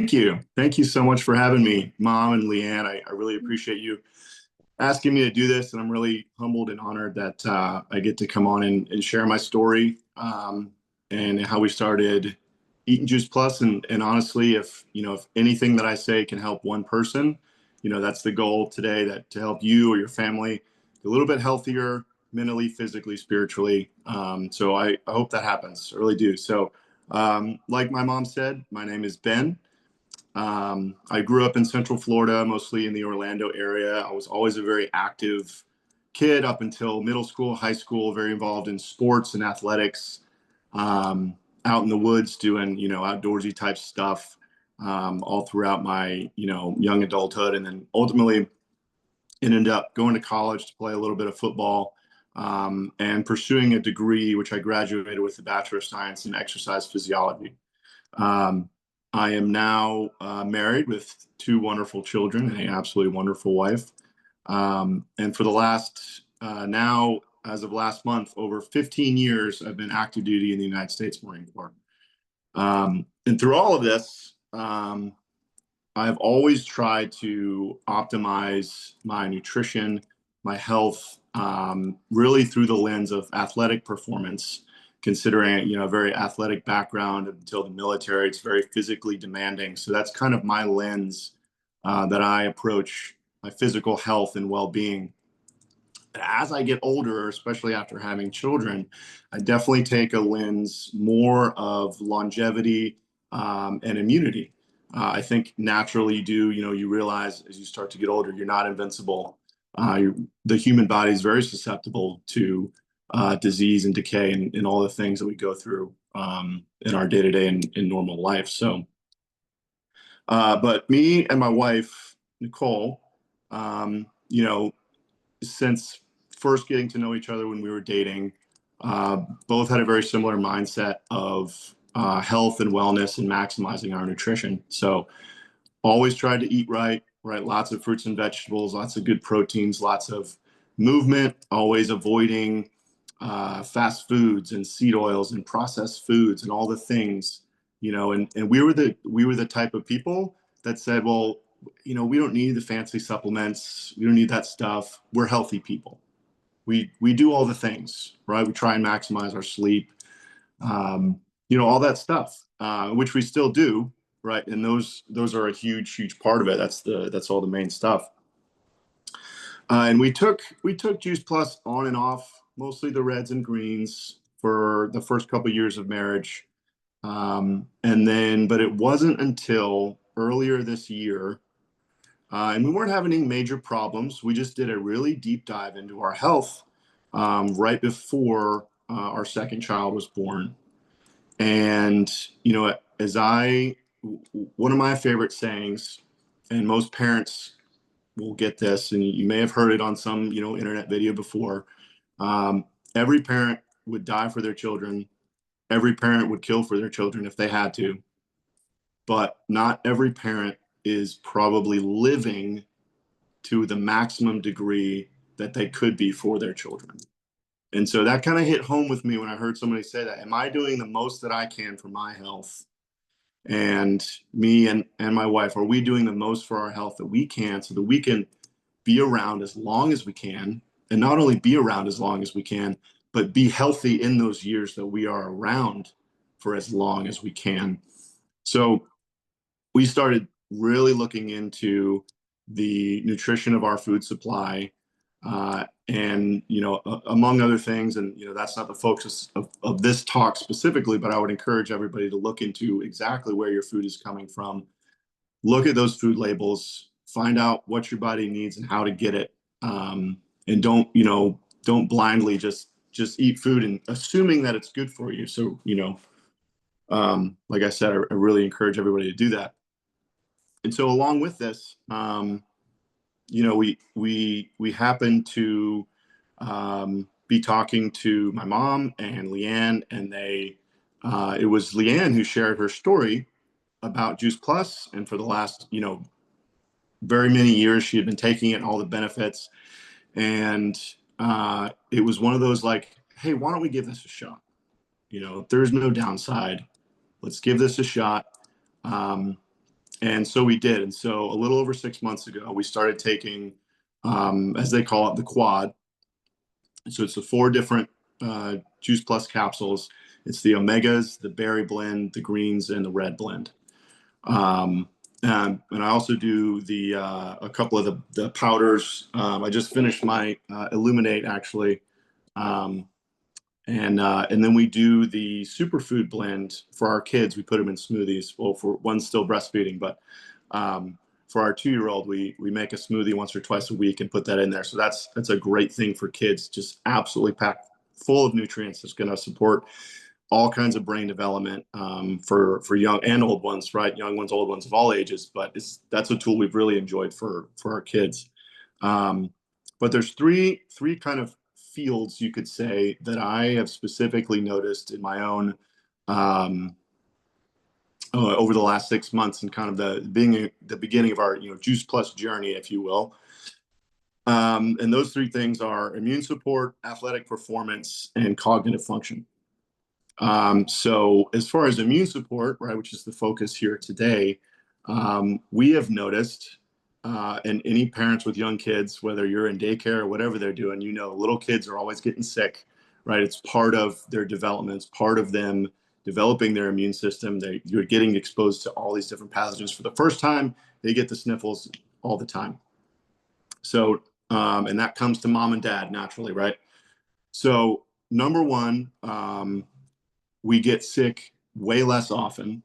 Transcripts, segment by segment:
Thank you. Thank you so much for having me, Mom and Leanne. I really appreciate you asking me to do this, and I'm really humbled and honored that I get to come on and share my story and how we started Eating Juice Plus. And honestly, if anything that I say can help one person, that's the goal today, that to help you or your family a little bit healthier mentally, physically, spiritually. So I hope that happens. I really do. So, like my mom said, my name is Ben. I grew up in Central Florida, mostly in the Orlando area. I was always a very active kid up until middle school, high school, very involved in sports and athletics, out in the woods doing, outdoorsy type stuff, all throughout my, young adulthood. And then ultimately ended up going to college to play a little bit of football, and pursuing a degree, which I graduated with a Bachelor of Science in Exercise Physiology. Um, I am now married with two wonderful children and an absolutely wonderful wife. And for the last, now, as of last month, over 15 years, I've been active duty in the United States Marine Corps. And through all of this, I've always tried to optimize my nutrition, my health, really through the lens of athletic performance. Considering, a very athletic background until the military, it's very physically demanding. So that's kind of my lens that I approach my physical health and well-being. As I get older, especially after having children, I definitely take a lens more of longevity and immunity. I think naturally you do, you realize as you start to get older, you're not invincible. The human body is very susceptible to disease and decay and all the things that we go through in our day-to-day and in normal life. So, but me and my wife, Nicole, you know, since first getting to know each other when we were dating, both had a very similar mindset of health and wellness and maximizing our nutrition. So always tried to eat right, right? Lots of fruits and vegetables, lots of good proteins, lots of movement, always avoiding fast foods and seed oils and processed foods and all the things, and we were the type of people that said, well, we don't need the fancy supplements. We don't need that stuff. We're healthy people. We do all the things, right? We try and maximize our sleep, all that stuff, which we still do, right? And those are a huge part of it. That's all the main stuff. And we took Juice Plus on and off, mostly the reds and greens for the first couple of years of marriage. But it wasn't until earlier this year, and we weren't having any major problems. We just did a really deep dive into our health right before our second child was born. And, as one of my favorite sayings, and most parents will get this, and you may have heard it on some, internet video before. Every parent would die for their children. Every parent would kill for their children if they had to. But not every parent is probably living to the maximum degree that they could be for their children. And so that kind of hit home with me when I heard somebody say that. Am I doing the most that I can for my health? And me and my wife, are we doing the most for our health that we can so that we can be around as long as we can? And not only be around as long as we can, but be healthy in those years that we are around for as long as we can. So we started really looking into the nutrition of our food supply, and among other things, and that's not the focus of this talk specifically, but I would encourage everybody to look into exactly where your food is coming from. Look at those food labels, find out what your body needs and how to get it, and don't blindly just eat food and assuming that it's good for you. So like I said, I really encourage everybody to do that. And so along with this, we happened to be talking to my mom and Leanne, and it was Leanne who shared her story about Juice Plus, and for the last very many years she had been taking it and all the benefits, and it was one of those like, hey, why don't we give this a shot? There's no downside. Let's give this a shot. And so we did. And so a little over 6 months ago, we started taking, as they call it, the quad. So it's the four different Juice Plus capsules. It's the omegas, the berry blend, the greens, and the red blend. And I also do the a couple of the powders. I just finished my Illuminate actually, and then we do the superfood blend for our kids. We put them in smoothies. Well, for one's still breastfeeding, but for our 2-year-old, we make a smoothie once or twice a week and put that in there. So that's a great thing for kids. Just absolutely packed full of nutrients. That's going to support all kinds of brain development for young and old ones, right? Young ones, old ones of all ages. But that's a tool we've really enjoyed for our kids. But there's three kind of fields, you could say, that I have specifically noticed in my own over the last 6 months, and kind of the beginning of our Juice Plus journey, if you will. And those three things are immune support, athletic performance, and cognitive function. So as far as immune support, right, which is the focus here today, we have noticed, and any parents with young kids, whether you're in daycare or whatever they're doing, little kids are always getting sick, right? It's part of their development. It's part of them developing their immune system. You're getting exposed to all these different pathogens for the first time. They get the sniffles all the time. So, and that comes to mom and dad naturally, right? So number one, we get sick way less often.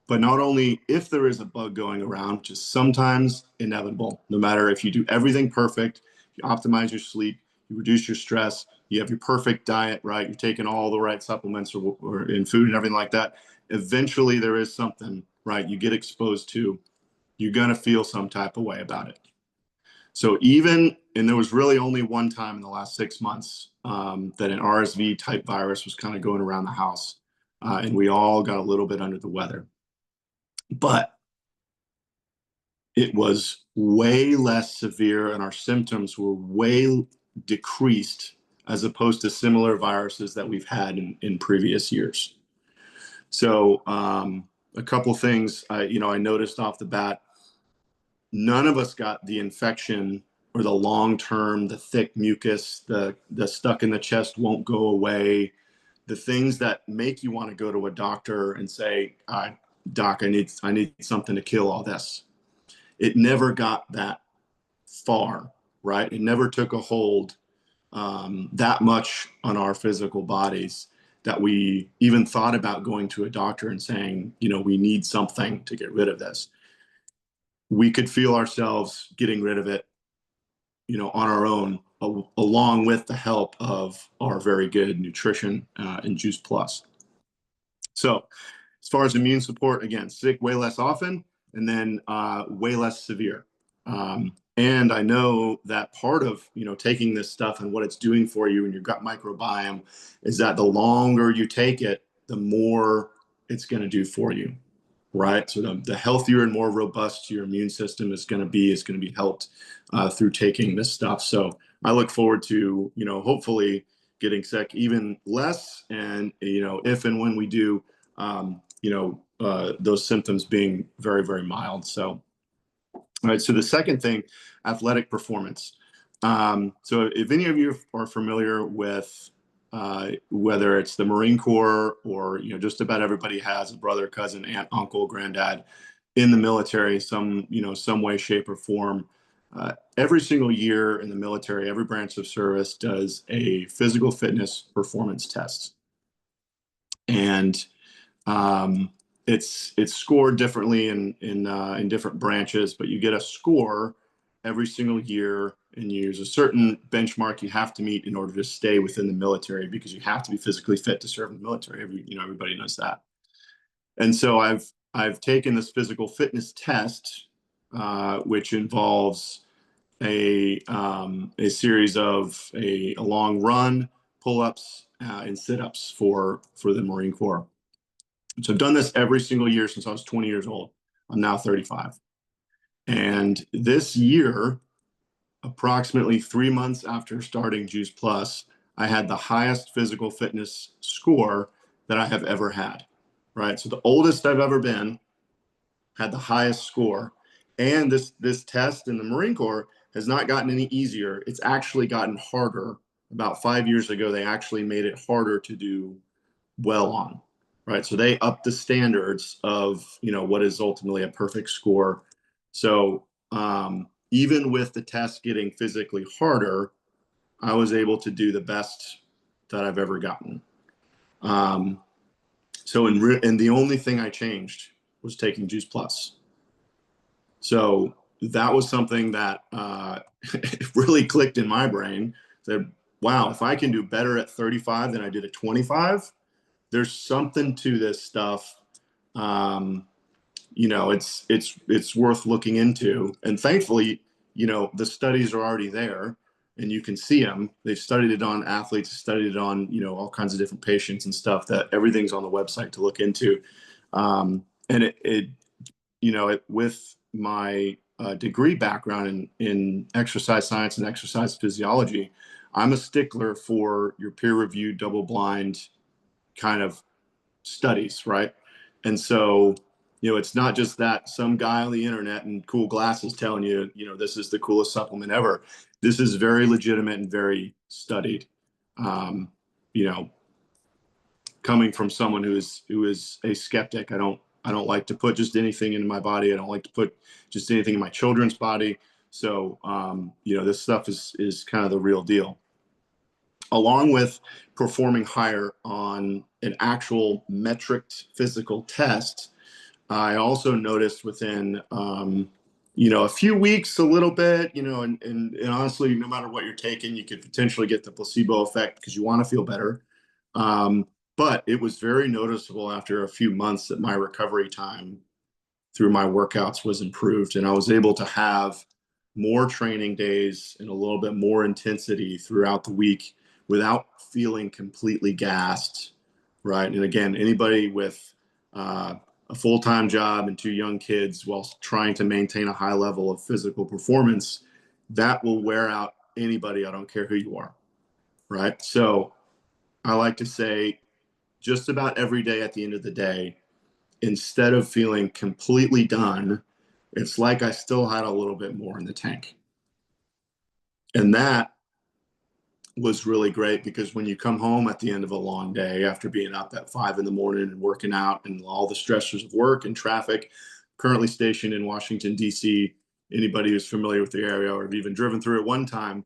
But not only if there is a bug going around, which is sometimes inevitable, no matter if you do everything perfect, you optimize your sleep, you reduce your stress, you have your perfect diet, right? You're taking all the right supplements or in food and everything like that. Eventually there is something, right? You get exposed to, you're going to feel some type of way about it. So and there was really only one time in the last 6 months that an RSV type virus was kind of going around the house. And we all got a little bit under the weather. But it was way less severe and our symptoms were way decreased as opposed to similar viruses that we've had in previous years. So a couple things I noticed off the bat. None of us got the infection or the long-term, the thick mucus, the stuck in the chest won't go away, the things that make you want to go to a doctor and say, Doc, I need something to kill all this. It never got that far, right? It never took a hold that much on our physical bodies that we even thought about going to a doctor and saying, we need something to get rid of this. We could feel ourselves getting rid of it, on our own, along with the help of our very good nutrition and Juice Plus. So as far as immune support, again, sick way less often, and then way less severe. And I know that part of taking this stuff and what it's doing for you and your gut microbiome is that the longer you take it, the more it's going to do for you, right? So the healthier and more robust your immune system is going to be helped through taking this stuff. So I look forward to hopefully getting sick even less, and if and when we do, those symptoms being very, very mild. So, all right. So the second thing, athletic performance. So if any of you are familiar with whether it's the Marine Corps or just about everybody has a brother, cousin, aunt, uncle, granddad in the military, some way, shape, or form. Every single year in the military, every branch of service does a physical fitness performance test, and it's scored differently in different branches, but you get a score every single year, and there's a certain benchmark you have to meet in order to stay within the military, because you have to be physically fit to serve in the military. Everybody knows that. And so I've taken this physical fitness test, which involves a series of a long run, pull-ups, and sit-ups for the Marine Corps. So I've done this every single year since I was 20 years old. I'm now 35. And this year, approximately 3 months after starting Juice Plus, I had the highest physical fitness score that I have ever had, right? So the oldest I've ever been had the highest score. And this test in the Marine Corps has not gotten any easier. It's actually gotten harder. About 5 years ago, they actually made it harder to do well on, right? So they upped the standards of, what is ultimately a perfect score. So even with the test getting physically harder, I was able to do the best that I've ever gotten. And the only thing I changed was taking Juice Plus. So that was something that really clicked in my brain. That, wow, if I can do better at 35 than I did at 25, there's something to this stuff. It's worth looking into. And thankfully, the studies are already there and you can see them. They've studied it on athletes, studied it on, all kinds of different patients and stuff. That everything's on the website to look into. And with my degree background in exercise science and exercise physiology, I'm a stickler for your peer-reviewed, double-blind kind of studies, right? And so, it's not just that some guy on the internet in cool glasses telling you, this is the coolest supplement ever. This is very legitimate and very studied. Um, you know, Coming from someone who is a skeptic, I don't like to put just anything into my body. I don't like to put just anything in my children's body. So, this stuff is kind of the real deal. Along with performing higher on an actual metriced physical test, I also noticed within, a few weeks, a little bit, and honestly, no matter what you're taking, you could potentially get the placebo effect because you want to feel better. But it was very noticeable after a few months that my recovery time through my workouts was improved, and I was able to have more training days and a little bit more intensity throughout the week without feeling completely gassed, right? And again, anybody with a full-time job and two young kids while trying to maintain a high level of physical performance, that will wear out anybody. I don't care who you are, right? So I like to say just about every day at the end of the day, instead of feeling completely done, it's like I still had a little bit more in the tank. And that was really great because when you come home at the end of a long day after being up at 5 a.m. and working out and all the stressors of work and traffic, currently stationed in Washington, D.C., anybody who's familiar with the area or have even driven through it one time,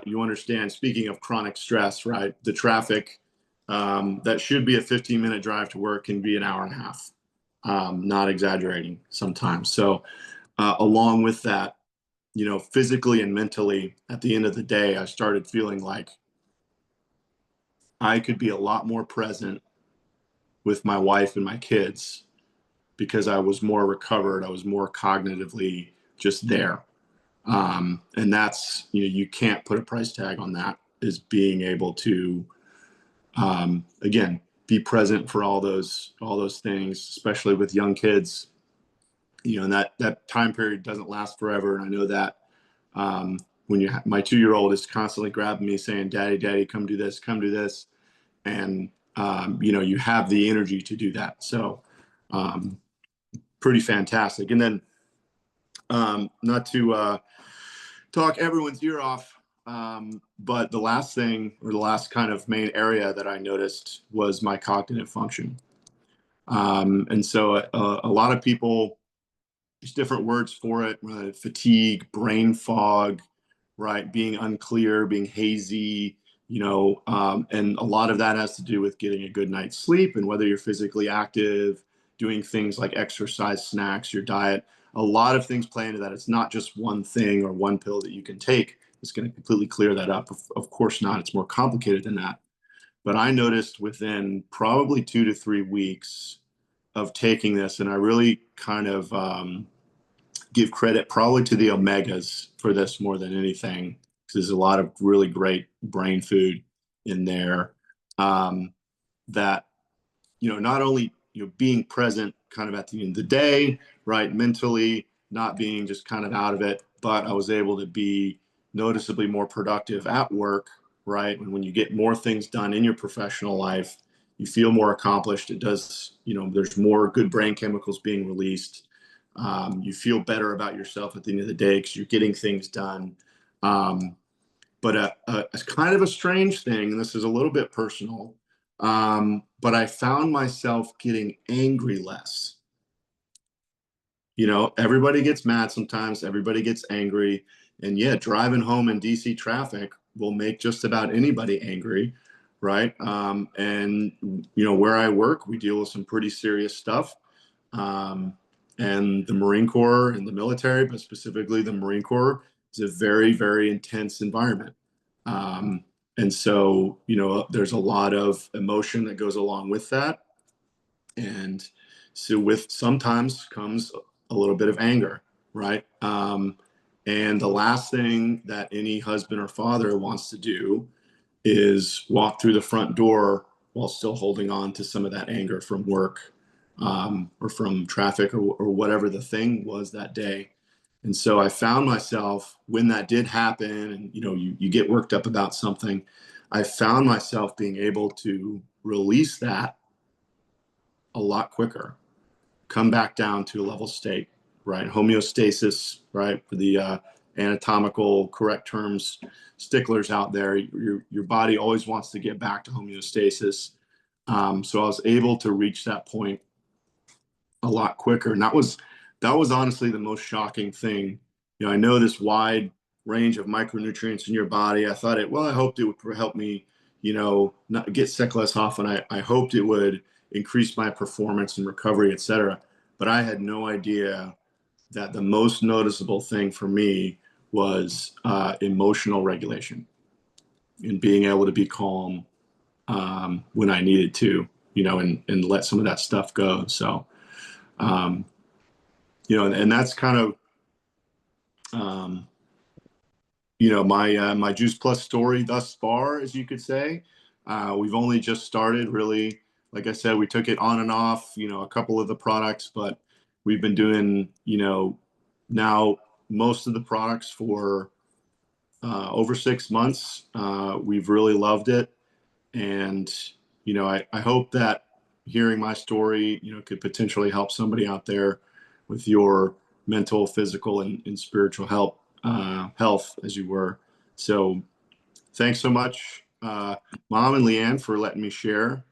you understand, speaking of chronic stress, right? The traffic that should be a 15-minute drive to work can be an hour and a half. Not exaggerating sometimes. So along with that, physically and mentally, at the end of the day, I started feeling like I could be a lot more present with my wife and my kids because I was more recovered. I was more cognitively just there. And that's, you can't put a price tag on that, is being able to, again, be present for all those things, especially with young kids. And that time period doesn't last forever. And I know that when my 2-year-old is constantly grabbing me saying, daddy, come do this, come do this. And, you have the energy to do that. So pretty fantastic. And then not to talk everyone's ear off, but the last thing, or the last kind of main area that I noticed was my cognitive function. And so a lot of people, there's different words for it, fatigue, brain fog, right? Being unclear, being hazy, and a lot of that has to do with getting a good night's sleep and whether you're physically active, doing things like exercise, snacks, your diet. A lot of things play into that. It's not just one thing or one pill that you can take that's going to completely clear that up. Of course not. It's more complicated than that. But I noticed within probably 2 to 3 weeks of taking this, and I really kind of give credit probably to the omegas for this more than anything, because there's a lot of really great brain food in there. That, not only, being present kind of at the end of the day, right, mentally, not being just kind of out of it, but I was able to be noticeably more productive at work, right? And when you get more things done in your professional life, you feel more accomplished. It does, there's more good brain chemicals being released. You feel better about yourself at the end of the day because you're getting things done. Um, but a kind of a strange thing, and this is a little bit personal, but I found myself getting angry less. You know, everybody gets mad sometimes, everybody gets angry. And yeah, driving home in DC traffic will make just about anybody angry, right? And, you know, where I work, we deal with some pretty serious stuff. Um, and the Marine Corps and the military, but specifically the Marine Corps, is a very, very intense environment. Um, and so, you know, there's a lot of emotion that goes along with that. And so with sometimes comes a little bit of anger, right? And the last thing that any husband or father wants to do is walk through the front door while still holding on to some of that anger from work, or from traffic, or whatever the thing was that day. And so I found myself, when that did happen, and you know, you get worked up about something, I found myself being able to release that a lot quicker, come back down to a level state, right? Homeostasis, right? For the anatomical correct terms, sticklers out there, your body always wants to get back to homeostasis. So I was able to reach that point a lot quicker, and that was honestly the most shocking thing. You know, I know this wide range of micronutrients in your body. I thought it, well, I hoped it would help me, you know, not get sick less often. I hoped it would increase my performance and recovery, et cetera. But I had no idea that the most noticeable thing for me was emotional regulation and being able to be calm when I needed to, you know, and let some of that stuff go. So, um, you know, and that's kind of, um, you know, my Juice Plus story thus far, as you could say. We've only just started, really. Like I said, we took it on and off, you know, a couple of the products, but we've been doing, you know, now most of the products for over 6 months. We've really loved it. And, you know, I hope that hearing my story, you know, could potentially help somebody out there with your mental, physical, and spiritual health, as you were. So thanks so much, Mom and Leanne, for letting me share.